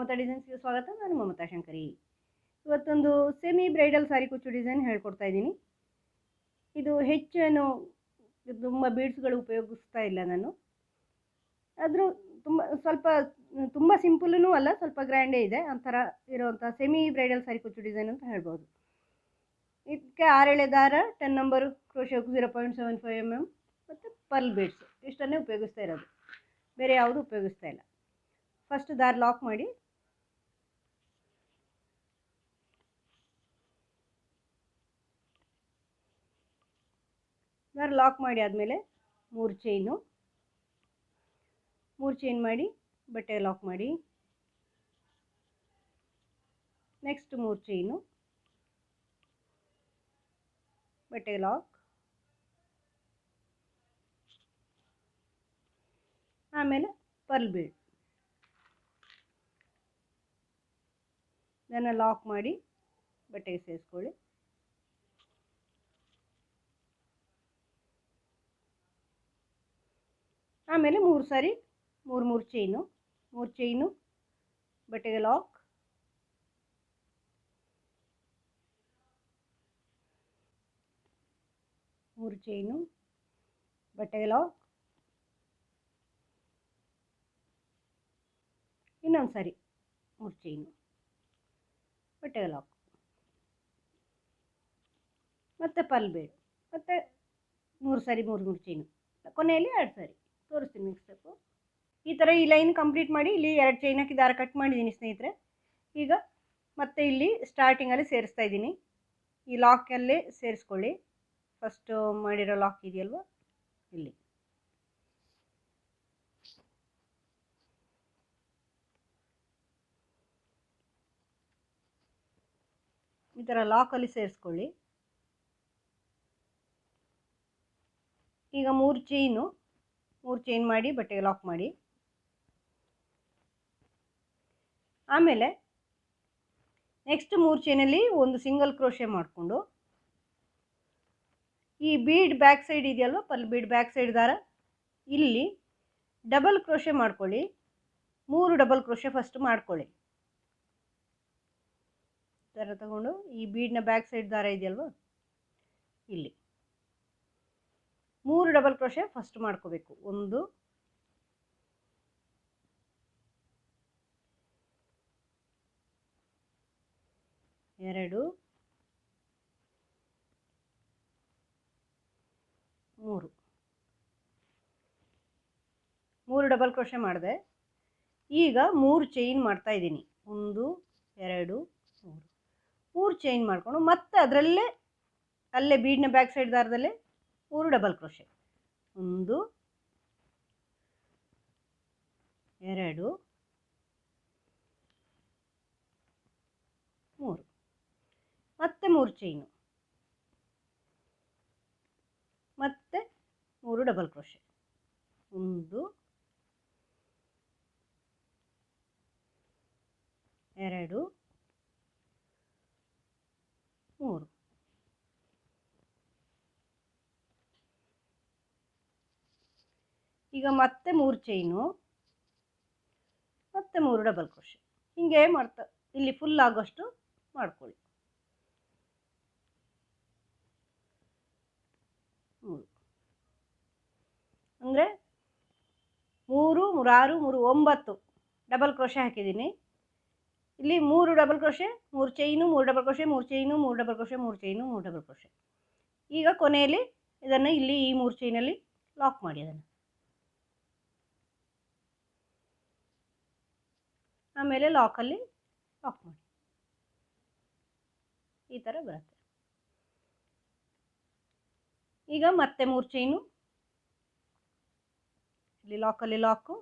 ಮಮತಾ ಡಿಸೈನ್ಸ್ಗೆ ಸ್ವಾಗತ. ನಾನು ಮಮತಾ ಶಂಕರಿ. ಇವತ್ತೊಂದು ಸೆಮಿ ಬ್ರೈಡಲ್ ಸಾರಿ ಕುಚ್ಚು ಡಿಸೈನ್ ಹೇಳ್ಕೊಡ್ತಾ ಇದ್ದೀನಿ. ಇದು ಹೆಚ್ಚೇನು ತುಂಬ ಬೀಡ್ಸ್ಗಳು ಉಪಯೋಗಿಸ್ತಾ ಇಲ್ಲ ನಾನು. ಆದರೂ ತುಂಬ ಸಿಂಪಲ್ಲೂ ಅಲ್ಲ, ಸ್ವಲ್ಪ ಗ್ರ್ಯಾಂಡೇ ಇದೆ. ಒಂಥರ ಇರೋವಂಥ ಸೆಮಿ ಬ್ರೈಡಲ್ ಸಾರಿ ಕುಚ್ಚು ಡಿಸೈನ್ ಅಂತ ಹೇಳ್ಬೋದು. ಇದಕ್ಕೆ 6 ಎಳೆ ದಾರ, 10 ನಂಬರು ಕ್ರೋಶೆ 0.75 mm ಮತ್ತು ಪರ್ಲ್ ಬೀಡ್ಸ್ ಇಷ್ಟನ್ನೇ ಉಪಯೋಗಿಸ್ತಾ ಇರೋದು, ಬೇರೆ ಯಾವುದು ಉಪಯೋಗಿಸ್ತಾ ಇಲ್ಲ. ಫಸ್ಟ್ ದಾರ ಲಾಕ್ ಮಾಡಿ, ದಾರ ಲಾಕ್ ಮಾಡಿ ಆದಮೇಲೆ 3 ಚೈನ್ ಮಾಡಿ ಬಟ್ಟೆ ಲಾಕ್ ಮಾಡಿ. ನೆಕ್ಸ್ಟ್ 3 ಚೈನು, ಬಟ್ಟೆ ಲಾಕ್, ಆಮೇಲೆ ಪರ್ಲ್ ಬೀಡ್ ಇದನ್ನು ಲಾಕ್ ಮಾಡಿ ಬಟ್ಟೆಗೆ ಸೇರಿಸ್ಕೊಳ್ಳಿ. ಆಮೇಲೆ 3 ಸಾರಿ 3 ಚೈನು ಬಟ್ಟೆಗೆ ಲಾಕ್, ಮೂರು ಚೈನು ಬಟ್ಟೆಗೆ ಲಾಕ್, ಇನ್ನೊಂದು ಸಾರಿ 3 ಚೈನು ಬಟ್ಟೆಗೆ ಲಾಕ್, ಮತ್ತು ಪರ್ಲ್ ಬೀಡ್, ಮತ್ತು 3 ಸಾರಿ 3 ಚೈನು, ಕೊನೆಯಲ್ಲಿ 2 ಸಾರಿ ತೋರಿಸ್ತೀನಿ ನೆಕ್ಸ್ಟ್ ಸ್ಟೆಪ್ಪು. ಈ ಥರ ಈ ಲೈನ್ ಕಂಪ್ಲೀಟ್ ಮಾಡಿ ಇಲ್ಲಿ 2 ಚೈನ್ ಹಾಕಿ ದಾರ ಕಟ್ ಮಾಡಿದ್ದೀನಿ ಸ್ನೇಹಿತರೆ. ಈಗ ಮತ್ತೆ ಇಲ್ಲಿ ಸ್ಟಾರ್ಟಿಂಗಲ್ಲಿ ಸೇರಿಸ್ತಾ ಇದ್ದೀನಿ. ಈ ಲಾಕಲ್ಲೇ ಸೇರಿಸ್ಕೊಳ್ಳಿ. ಫಸ್ಟು ಮಾಡಿರೋ ಲಾಕ್ ಇದೆಯಲ್ವ, ಇಲ್ಲಿ ಈ ಥರ ಲಾಕಲ್ಲಿ ಸೇರಿಸ್ಕೊಳ್ಳಿ. ಈಗ 3 ಚೈನ್ ಮಾಡಿ ಬಟ್ಟೆಗೆ ಲಾಕ್ ಮಾಡಿ. ಆಮೇಲೆ ನೆಕ್ಸ್ಟ್ 3 ಚೈನಲ್ಲಿ ಒಂದು ಸಿಂಗಲ್ ಕ್ರೋಶೆ ಮಾಡಿಕೊಂಡು ಈ ಬೀಡ್ ಬ್ಯಾಕ್ ಸೈಡ್ ಇದೆಯಲ್ವ, ಪರ್ಲ್ ಬೀಡ್ ಬ್ಯಾಕ್ ಸೈಡ್ ದಾರ, ಇಲ್ಲಿ ಡಬಲ್ ಕ್ರೋಶೆ ಮಾಡ್ಕೊಳ್ಳಿ. 3 ಡಬಲ್ ಕ್ರೋಶೆ ಫಸ್ಟ್ ಮಾಡ್ಕೊಳ್ಳಿ. ದಾರ ತಗೊಂಡು ಈ ಬೀಡ್ನ ಬ್ಯಾಕ್ ಸೈಡ್ ದಾರ ಇದೆಯಲ್ವ, ಇಲ್ಲಿ 3 ಡಬಲ್ ಕ್ರೋಶೆ ಫಸ್ಟ್ ಮಾಡ್ಕೋಬೇಕು. 1 2 3 ಡಬಲ್ ಕ್ರೋಶೆ ಮಾಡಿದೆ. ಈಗ 3 ಚೈನ್ ಮಾಡ್ತಾ ಇದ್ದೀನಿ. 1 2 3 ಚೈನ್ ಮಾಡಿಕೊಂಡು ಮತ್ತೆ ಅಲ್ಲೇ ಬೀಡ್ನ ಬ್ಯಾಕ್ ಸೈಡ್ ದಾರದಲ್ಲೇ 3 ಡಬಲ್ ಕ್ರೋಶೆ. 1 2 3 ಮತ್ತೆ 3 ಚೈನು, ಮತ್ತೆ 3 ಡಬಲ್ ಕ್ರೋಶೆ. 1 2 3. ಈಗ ಮತ್ತೆ 3 ಚೈನು, ಮತ್ತೆ 3 ಡಬಲ್ ಕ್ರೋಶೆ. ಹೀಗೆ ಮಾಡ್ತಾ ಇಲ್ಲಿ ಫುಲ್ ಆಗೋಷ್ಟು ಮಾಡ್ಕೊಳ್ಳಿ. 3 ಅಂದರೆ 3 3 6 3 9 ಡಬಲ್ ಕ್ರೋಶೆ ಹಾಕಿದ್ದೀನಿ. ಇಲ್ಲಿ 3 double crochet, 3 chain, 3 double crochet, 3 chain, 3 double crochet, 3 chain, 3 double crochet. ಈಗ ಕೊನೆಯಲ್ಲಿ ಇದನ್ನು ಇಲ್ಲಿ ಈ 3 ಚೈನಲ್ಲಿ ಲಾಕ್ ಮಾಡಿ. ಅದನ್ನು ಆಮೇಲೆ ಲಾಕಲ್ಲಿ ಲಾಕ್ ಮಾಡಿ. ಈ ಥರ ಬರುತ್ತೆ. ಈಗ ಮತ್ತೆ 3 ಚೈನು, ಇಲ್ಲಿ ಲಾಕಲ್ಲಿ ಲಾಕು,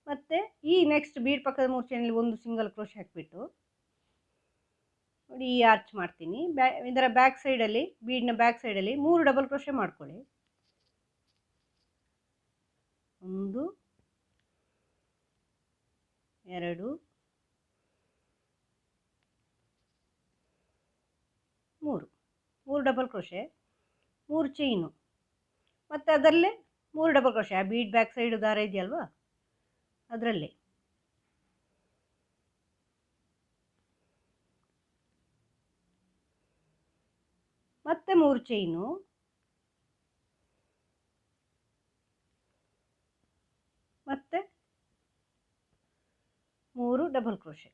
ಮತ್ತು ಈ ನೆಕ್ಸ್ಟ್ ಬೀಡ್ ಪಕ್ಕದ 3 ಚೈನಲ್ಲಿ ಒಂದು ಸಿಂಗಲ್ ಕ್ರೋಶೆ ಹಾಕಿಬಿಟ್ಟು ನೋಡಿ ಈ ಆರ್ಚ್ ಮಾಡ್ತೀನಿ. ಇದರ ಬ್ಯಾಕ್ ಸೈಡಲ್ಲಿ, ಬೀಡ್ನ ಬ್ಯಾಕ್ ಸೈಡಲ್ಲಿ 3 ಡಬಲ್ ಕ್ರೋಶೆ ಮಾಡ್ಕೊಳ್ಳಿ. 1 2 3 ಡಬಲ್ ಕ್ರೋಶೆ, 3 ಚೈನು, ಮತ್ತು ಅದರಲ್ಲೇ 3 ಡಬಲ್ ಕ್ರೋಶೆ. ಆ ಬೀಡ್ ಬ್ಯಾಕ್ ಸೈಡ್ ದಾರ ಇದೆಯಲ್ವಾ, ಅದರಲ್ಲೇ ಮತ್ತೆ 3 ಚೈನು, ಮತ್ತೆ 3 ಡಬಲ್ ಕ್ರೋಶೆ.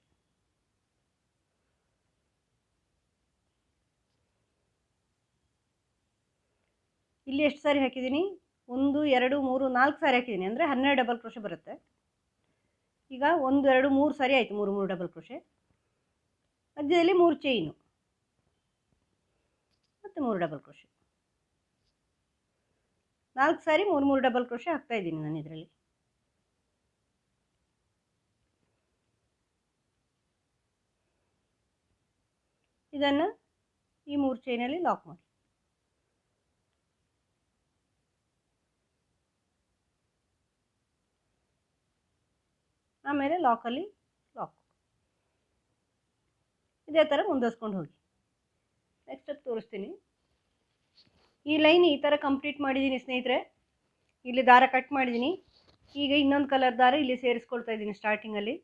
ಇಲ್ಲಿ ಎಷ್ಟು ಸಾರಿ ಹಾಕಿದ್ದೀನಿ? 1 2 3 4 ಸಾರಿ ಹಾಕಿದ್ದೀನಿ, ಅಂದರೆ 12 ಡಬಲ್ ಕ್ರೋಶೆ ಬರುತ್ತೆ. ಈಗ 1 2 3 ಸಾರಿ ಆಯಿತು, 3 3 ಡಬಲ್ ಕ್ರೋಶೆ. ಮಧ್ಯದಲ್ಲಿ 3 ಚೈನು ಮತ್ತು 3 ಡಬಲ್ ಕ್ರೋಶೆ. 4 ಸಾರಿ 3 3 ಡಬಲ್ ಕ್ರೋಶೆ ಹಾಕ್ತಾ ಇದ್ದೀನಿ ನಾನು ಇದರಲ್ಲಿ. ಇದನ್ನು ಈ 3 ಚೈನಲ್ಲಿ ಲಾಕ್ ಮಾಡಿ. ಆಮೇಲೆ ಲಾಕಲ್ಲಿ ಲಾಕ್. ಇದೇ ಥರ ಮುಂದುವರ್ಸ್ಕೊಂಡು ಹೋಗಿ. ನೆಕ್ಸ್ಟ್ ಸ್ಟೆಪ್ ತೋರಿಸ್ತೀನಿ. ಈ ಲೈನ್ ಈ ಥರ ಕಂಪ್ಲೀಟ್ ಮಾಡಿದ್ದೀನಿ ಸ್ನೇಹಿತರೆ. ಇಲ್ಲಿ ದಾರ ಕಟ್ ಮಾಡಿದ್ದೀನಿ. ಈಗ ಇನ್ನೊಂದು ಕಲರ್ ದಾರ ಇಲ್ಲಿ ಸೇರಿಸ್ಕೊಳ್ತಾ ಇದ್ದೀನಿ ಸ್ಟಾರ್ಟಿಂಗಲ್ಲಿ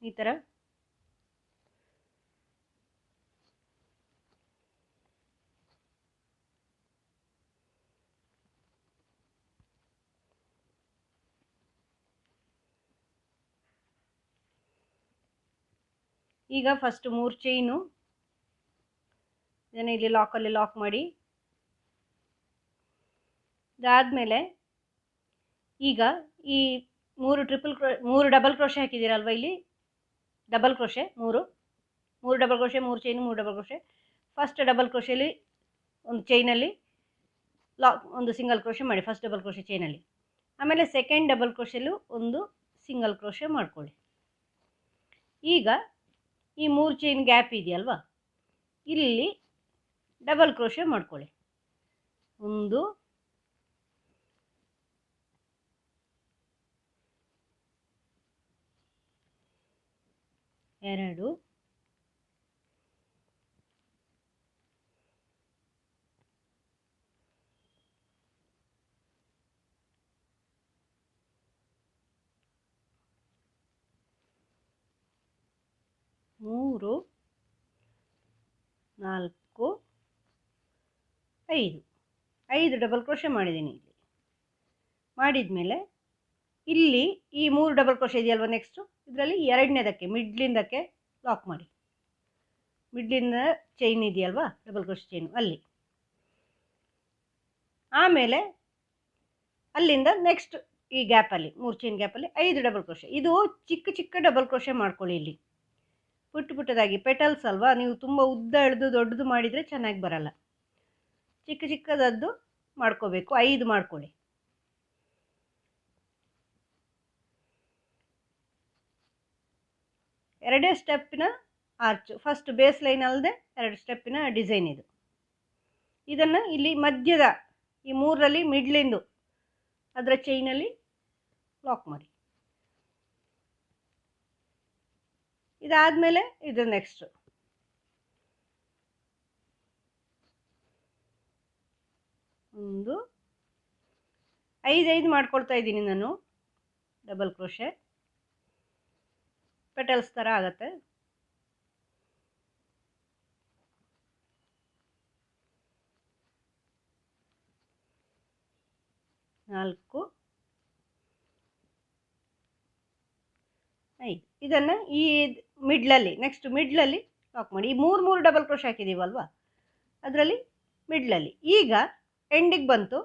ಈ ಥರ. ಈಗ ಫಸ್ಟ್ 3 ಚೈನು ಇದನ್ನು ಇಲ್ಲಿ ಲಾಕಲ್ಲಿ ಲಾಕ್ ಮಾಡಿ. ಇದಾದಮೇಲೆ ಈಗ ಈ 3 ಡಬಲ್ ಕ್ರೋಶೆ ಹಾಕಿದ್ದೀರಲ್ವ, ಇಲ್ಲಿ double crochet 3 double crochet, 3 chain, 3 double crochet. First double ಕ್ರೋಶೆಲಿ ಒಂದು ಚೈನಲ್ಲಿ ಒಂದು ಸಿಂಗಲ್ ಕ್ರೋಶೆ ಮಾಡಿ, ಫಸ್ಟ್ ಡಬಲ್ ಕ್ರೋಶೆ ಚೈನಲ್ಲಿ. ಆಮೇಲೆ ಸೆಕೆಂಡ್ ಡಬಲ್ ಕ್ರೋಶೆಲ್ಲೂ ಒಂದು ಸಿಂಗಲ್ ಕ್ರೋಶೆ ಮಾಡ್ಕೊಳ್ಳಿ. ಈಗ ಈ 3 ಚೈನ್ ಗ್ಯಾಪ್ ಇದೆಯಲ್ವಾ, ಇಲ್ಲಿ ಡಬಲ್ ಕ್ರೋಶೆ ಮಾಡ್ಕೊಳ್ಳಿ. 1 2 3 4 5 ಡಬಲ್ ಕ್ರೋಶೆ ಮಾಡಿದ್ದೀನಿ. ಇಲ್ಲಿ ಮಾಡಿದ್ಮೇಲೆ ಇಲ್ಲಿ ಈ 3 ಡಬಲ್ ಕ್ರೋಶೆ ಇದೆಯಲ್ವ, ನೆಕ್ಸ್ಟು ಇದರಲ್ಲಿ ಎರಡನೇದಕ್ಕೆ ಮಿಡ್ಲಿಂದಕ್ಕೆ ಲಾಕ್ ಮಾಡಿ. ಮಿಡ್ಲಿಂದ ಚೈನ್ ಇದೆಯಲ್ವಾ, ಡಬಲ್ ಕ್ರೋಶೆ ಚೈನು ಅಲ್ಲಿ. ಆಮೇಲೆ ಅಲ್ಲಿಂದ ನೆಕ್ಸ್ಟ್ ಈ ಗ್ಯಾಪಲ್ಲಿ 3 ಚೈನ್ ಗ್ಯಾಪಲ್ಲಿ 5 ಡಬಲ್ ಕ್ರೋಶೆ. ಇದು ಚಿಕ್ಕ ಚಿಕ್ಕ ಡಬಲ್ ಕ್ರೋಶೆ ಮಾಡ್ಕೊಳ್ಳಿ. ಇಲ್ಲಿ ಪುಟ್ಟದಾಗಿ ಪೆಟಲ್ಸ್ ಅಲ್ವಾ, ನೀವು ತುಂಬ ಉದ್ದ ಎಳೆದು ದೊಡ್ಡದು ಮಾಡಿದರೆ ಚೆನ್ನಾಗಿ ಬರಲ್ಲ. ಚಿಕ್ಕ ಚಿಕ್ಕದದ್ದು ಮಾಡ್ಕೋಬೇಕು. 5 ಮಾಡ್ಕೊಳ್ಳಿ. ಎರಡೇ ಸ್ಟೆಪ್ಪಿನ ಆರ್ಚ್, ಫಸ್ಟ್ ಬೇಸ್ ಲೈನ್ ಅಲ್ಲದೆ 2 ಸ್ಟೆಪ್ಪಿನ ಡಿಸೈನ್ ಇದು. ಇದನ್ನು ಇಲ್ಲಿ ಮಧ್ಯದ ಈ 3ರಲ್ಲಿ ಮಿಡ್ಲಿಂದು ಅದರ ಚೈನಲ್ಲಿ ಲಾಕ್ ಮಾಡಿ. ಇದಾದಮೇಲೆ ಇದು ನೆಕ್ಸ್ಟ್ 5 ಮಾಡ್ಕೊಳ್ತಾ ಇದ್ದೀನಿ ನಾನು. ಡಬಲ್ ಕ್ರೋಶೆ ಪೆಟಲ್ಸ್ ಥರ ಆಗುತ್ತೆ. 4 5 ಇದನ್ನು ಈ ಮಿಡ್ಲಲ್ಲಿ ನೆಕ್ಸ್ಟ್ ಮಿಡ್ಲಲ್ಲಿ ಲಾಕ್ ಮಾಡಿ. ಈ 3 ಡಬಲ್ ಕ್ರೋಶೆ ಹಾಕಿದ್ದೀವಲ್ವ, ಅದರಲ್ಲಿ ಮಿಡ್ಲಲ್ಲಿ. ಈಗ ಎಂಡಿಗೆ ಬಂತು.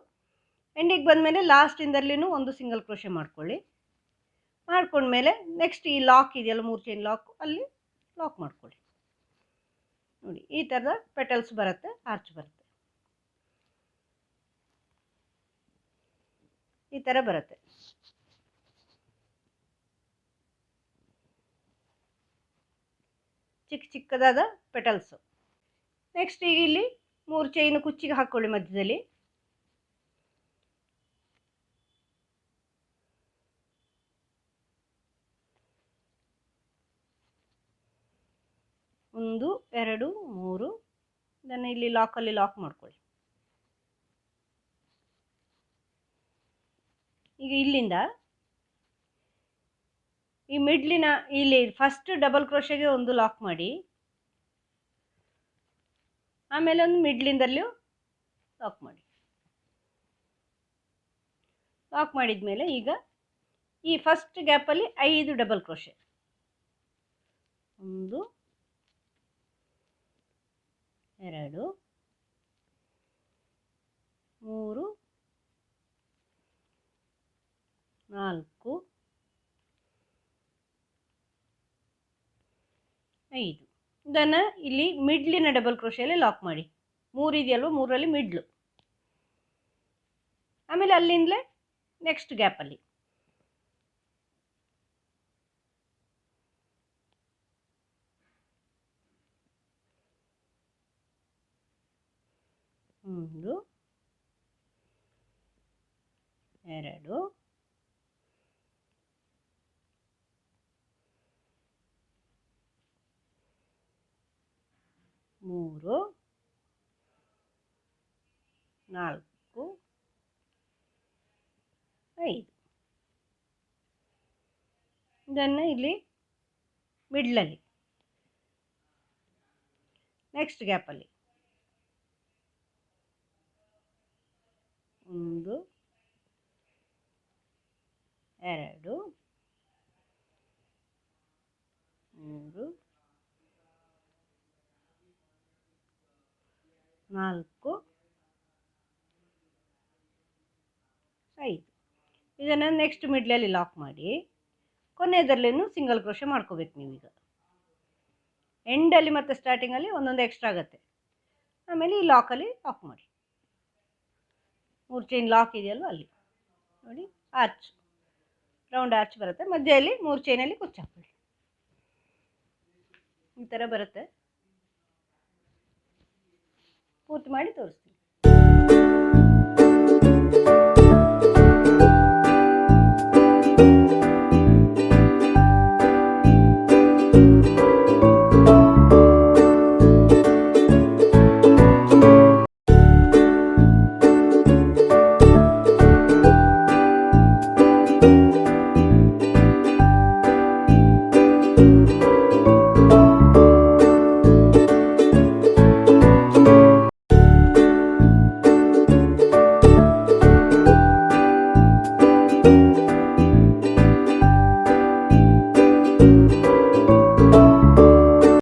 ಎಂಡಿಗೆ ಬಂದಮೇಲೆ ಲಾಸ್ಟಿಂದಲ್ಲಿನೂ ಒಂದು ಸಿಂಗಲ್ ಕ್ರೋಶೆ ಮಾಡ್ಕೊಳ್ಳಿ. ಮಾಡ್ಕೊಂಡ್ಮೇಲೆ ನೆಕ್ಸ್ಟ್ ಈ ಲಾಕ್ ಇದೆಯಲ್ಲ, 3 ಚೈನ್ ಲಾಕ್, ಅಲ್ಲಿ ಲಾಕ್ ಮಾಡ್ಕೊಳ್ಳಿ. ನೋಡಿ ಈ ಥರದ ಪೆಟಲ್ಸ್ ಬರುತ್ತೆ, ಆರ್ಚ್ ಬರುತ್ತೆ. ಈ ಥರ ಬರುತ್ತೆ. ಚಿಕ್ಕ ಚಿಕ್ಕದಾದ ಪೆಟಲ್ಸು. ನೆಕ್ಸ್ಟ್ ಈಗ ಇಲ್ಲಿ 3 ಚೈನು ಕುಚ್ಚಿಗೆ ಹಾಕ್ಕೊಳ್ಳಿ ಮಧ್ಯದಲ್ಲಿ. ಒಂದು 2 3 ಇದನ್ನು ಇಲ್ಲಿ ಲಾಕಲ್ಲಿ ಲಾಕ್ ಮಾಡ್ಕೊಳ್ಳಿ. ಈಗ ಇಲ್ಲಿಂದ ಈ ಮಿಡ್ಲಿನ ಇಲ್ಲಿ ಫಸ್ಟ್ ಡಬಲ್ ಕ್ರೋಶೆಗೆ ಒಂದು ಲಾಕ್ ಮಾಡಿ, ಆಮೇಲೆ ಒಂದು ಮಿಡ್ಲಿಂದಲೂ ಲಾಕ್ ಮಾಡಿ. ಲಾಕ್ ಮಾಡಿದ ಮೇಲೆ ಈಗ ಈ ಫಸ್ಟ್ ಗ್ಯಾಪಲ್ಲಿ 5 ಡಬಲ್ ಕ್ರೋಶೆ, 1 2 3 4 5. ಇದನ್ನು ಇಲ್ಲಿ ಮಿಡ್ಲಿನ ಡಬಲ್ ಕ್ರೋಶೆಯಲ್ಲಿ ಲಾಕ್ ಮಾಡಿ. 3 ಇದೆಯಲ್ವ, 3ರಲ್ಲಿ ಮಿಡ್ಲು, ಆಮೇಲೆ ಅಲ್ಲಿಂದಲೇ ನೆಕ್ಸ್ಟ್ ಗ್ಯಾಪಲ್ಲಿ ಒಂದು 2 3 4 5. ಇದನ್ನು ಇಲ್ಲಿ ಮಿಡ್ಲಲ್ಲಿ ನೆಕ್ಸ್ಟ್ ಗ್ಯಾಪಲ್ಲಿ 1 2 3 4 5. ಇದನ್ನು ನೆಕ್ಸ್ಟ್ ಮಿಡ್ಲಲ್ಲಿ ಲಾಕ್ ಮಾಡಿ, ಕೊನೆಯದರಲ್ಲೇನು ಸಿಂಗಲ್ ಕ್ರೋಶೆ ಮಾಡ್ಕೋಬೇಕು ನೀವೀಗ. ಎಂಡಲ್ಲಿ ಮತ್ತು ಸ್ಟಾರ್ಟಿಂಗಲ್ಲಿ ಒಂದೊಂದು ಎಕ್ಸ್ಟ್ರಾ ಆಗುತ್ತೆ. ಆಮೇಲೆ ಈ ಲಾಕಲ್ಲಿ ಲಾಕ್ ಮಾಡಿ, 3 ಚೈನ್ ಲಾಕ್ ಇದೆಯಲ್ವ ಅಲ್ಲಿ ನೋಡಿ, ಆರ್ಚ್, ರೌಂಡ್ ಆರ್ಚ್ ಬರುತ್ತೆ. ಮಧ್ಯದಲ್ಲಿ 3 ಚೈನಲ್ಲಿ ಕುಚ್ಚು ಹಾಕೊಳ್ಳಿ. ಈ ಥರ ಬರುತ್ತೆ. ಪೂರ್ತಿ ಮಾಡಿ ತೋರಿಸ್ತೀನಿ.